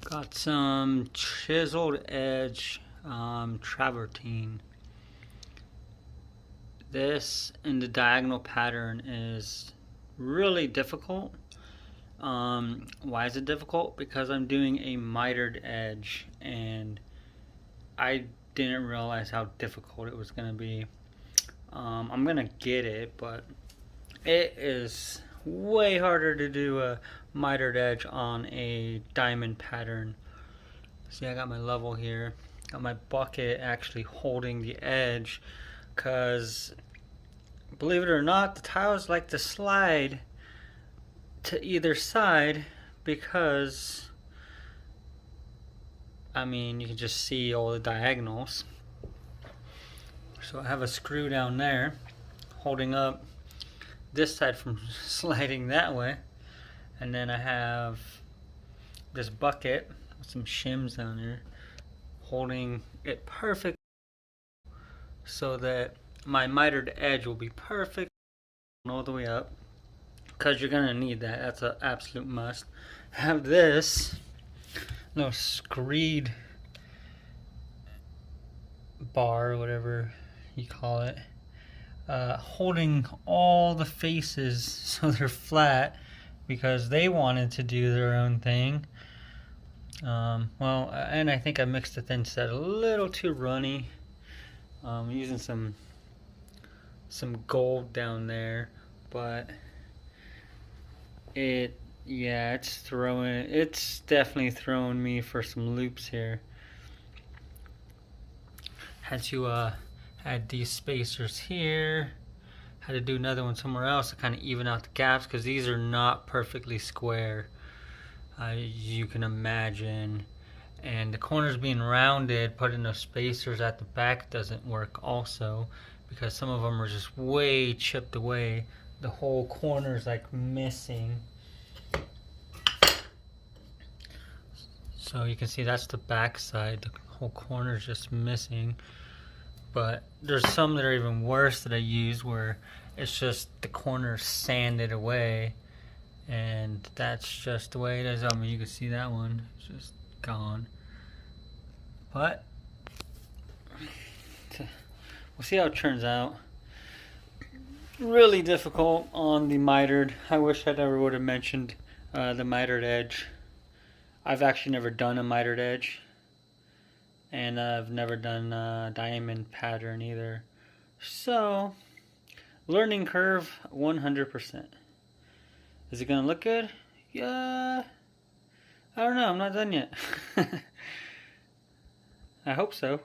Got some chiseled edge travertine. This in the diagonal pattern is really difficult. Why is it difficult? Because I'm doing a mitered edge and I didn't realize how difficult it was going to be. I'm going to get it, but it is way harder to do a mitered edge on a diamond pattern. See, I got my level here. Got my bucket actually holding the edge because, believe it or not, the tiles like to slide to either side because, I mean, you can just see all the diagonals. So I have a screw down there holding up this side from sliding that way, and then I have this bucket with some shims down there holding it perfect so that my mitered edge will be perfect all the way up, because you're gonna need that. That's an absolute must. Have this little Screed bar, whatever you call it, holding all the faces so they're flat because they wanted to do their own thing. Well, and I think I mixed the thinset a little too runny. I'm using some gold down there, but it's definitely throwing me for some loops here. Had to add these spacers here. Had to do another one somewhere else to kind of even out the gaps because these are not perfectly square, you can imagine. And the corners being rounded, putting those spacers at the back doesn't work also because some of them are just way chipped away. The whole corner is like missing. So you can see that's the back side. The whole corner is just missing. But there's some that are even worse that I use where it's just the corner sanded away, and that's just the way it is. I mean, you can see that one, it's just gone. But we'll see how it turns out. Really difficult on the mitered. I wish I never would have mentioned the mitered edge. I've actually never done a mitered edge, and I've never done a diamond pattern either. So, learning curve 100%. Is it gonna look good? Yeah, I don't know, I'm not done yet. I hope so.